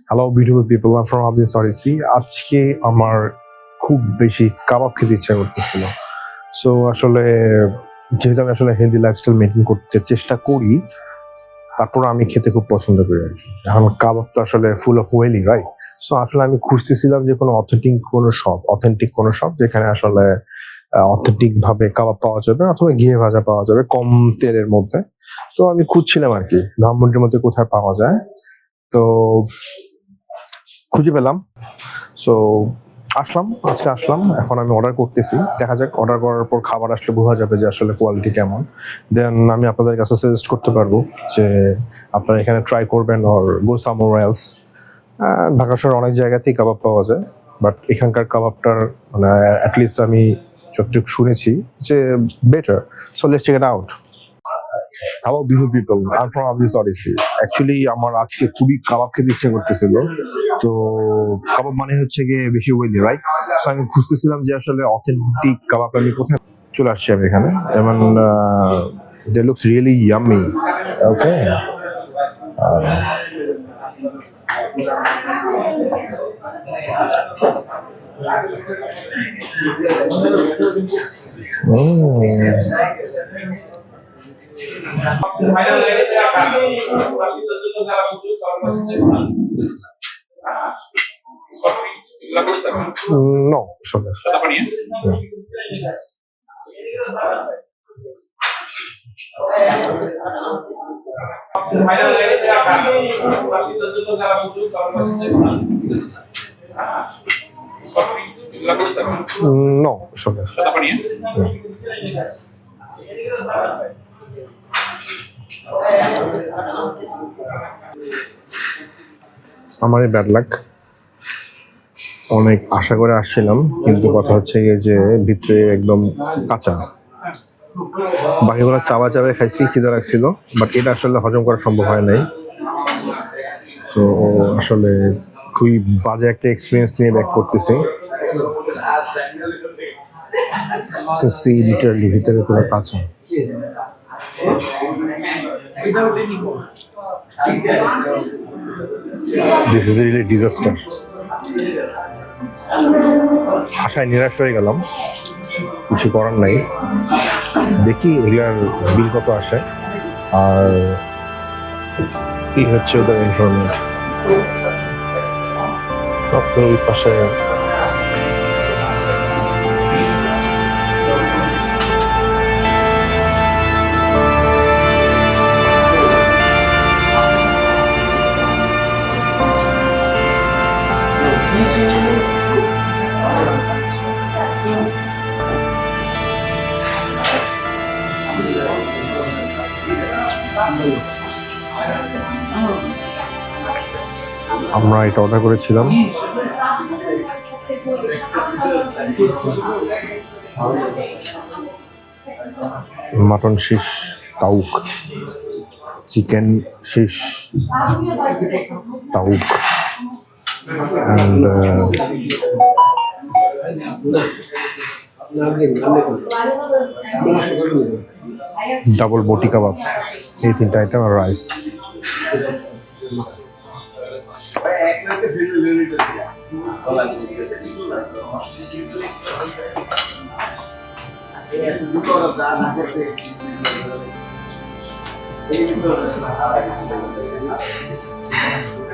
Hello beautiful people, I from আবদিন সরিসি। আজকে আমার খুব বেশি কাবাব খেতে ইচ্ছা করতেছিল। সো আসলে যেহেতু আমি আসলে হেলদি লাইফস্টাইল মেনটেন করতে চেষ্টা করি, তারপর আমি খেতে খুব পছন্দ করি আর কি। এখন কাবাব তো আসলে full of oily, right? So আসলে আমি খুঁজতেছিলাম যে কোনো অথেন্টিক কোনো শপ যেখানে আসলে অথেন্টিক ভাবে কাবাব পাওয়া যাবে অথবা ঘিয়ে ভাজা পাওয়া যাবে কম তেলের মধ্যে। তো আমি খুঁজছিলাম আর কি ধানমন্ডির মধ্যে কোথায় পাওয়া যায়। তো খুঁজে পেলাম। সো আজকে আসলাম। এখন আমি অর্ডার করতেছি। দেখা যাক অর্ডার করার পর খাবার আসলে বোঝা যাবে যে আসলে কোয়ালিটি কেমন। দেন আমি আপনাদের কাছে সাজেস্ট করতে পারবো যে আপনারা এখানে ট্রাই করবেন or go somewhere else. Dhaka শহরে অনেক জায়গাতেই কাবাব পাওয়া যায়। বাট এখানকার কাবাবটার মানে এট লিস্ট আমি যতটুকু শুনেছি যে better. So let's check it out. Hello বিহু পিপল, আই ফ্রম আবদিস অডিসি। অ্যাকচুয়ালি আমার আজকে খুবই কাবাব খেতে ইচ্ছে করতেছিল। তো কাবাব মানে হচ্ছে গিয়ে বেশি ওয়েলি, রাইট? সো আমি খুঁজতেছিলাম যে আসলে অথেন্টিক কাবাব আমি কোথায়। চলে আসছি আমি এখানে এবং দে লুকস রিয়েলি ইয়াম্মি। ওকে, no, sorry. No, sorry. আমারই ব্যাড লাক। অনেক আশা করে আসছিলাম, কিন্তু কথা হচ্ছে গিয়ে যে ভিতরে একদম কাঁচা। বাকিগুলো চাবা খাইছি, খিদে লাগছিল, বাট এটা আসলে হজম করা সম্ভব হয় নাই। তো আসলে খুবই বাজে একটা এক্সপিরিয়েন্স নিয়ে ব্যাক করতেছি। লিটারালি ভিতরে পুরো কাঁচা। This is really disaster. আশায় নিরাশ হয়ে গেলাম, কিছু করার নাই। দেখি এগুলার বিল কত আসে। আর এই হচ্ছে ওদের ইনফরমেশন। ওই পাশে আমরা এটা অর্ডার করেছিলাম। মাটন শিশ তাউক, চিকেন শিশ তাউক, and ডাবল বটি কাবাব, এই তিনটা আইটেম আর রাইস।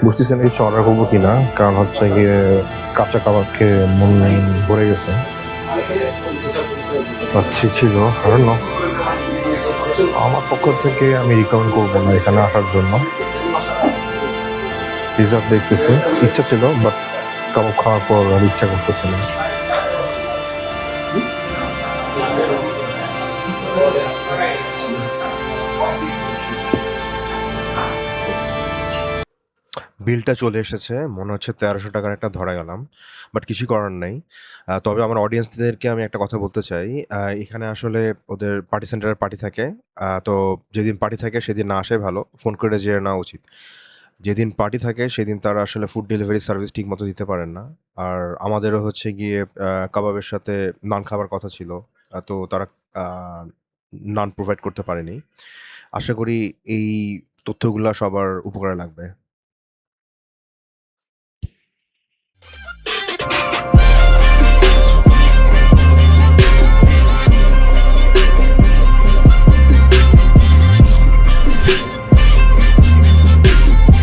বুঝতেছি না কিছু অর্ডার করবো কিনা, কারণ হচ্ছে গিয়ে কাঁচা কাবাব খেয়ে মন ভরে গেছে। ছিল আমার পক্ষ থেকে আমি রিকমেন্ড করবো না এখানে আসার জন্য। রিজার্ভ দেখতেছি, ইচ্ছা ছিল, বাট কাবাব খাওয়ার পর আর ইচ্ছা করতেছে না। বিলটা চলে এসেছে, মনে হচ্ছে ১৩০০ টাকার একটা ধরা গেলাম, বাট কিছু করার নাই। তবে আমার অডিয়েন্সদেরকে আমি একটা কথা বলতে চাই। এখানে আসলে ওদের পার্টি সেন্টারের পার্টি থাকে। তো যেদিন পার্টি থাকে সেদিন না আসাই ভালো, ফোন করে যেয়ে নেওয়া উচিত। যেদিন পার্টি থাকে সেদিন তারা আসলে ফুড ডেলিভারি সার্ভিস ঠিক মতো দিতে পারেন না। আর আমাদেরও হচ্ছে গিয়ে কাবাবের সাথে নান খাবার কথা ছিল, তো তারা নান প্রোভাইড করতে পারেনি। আশা করি এই তথ্যগুলা সবার উপকারে লাগবে।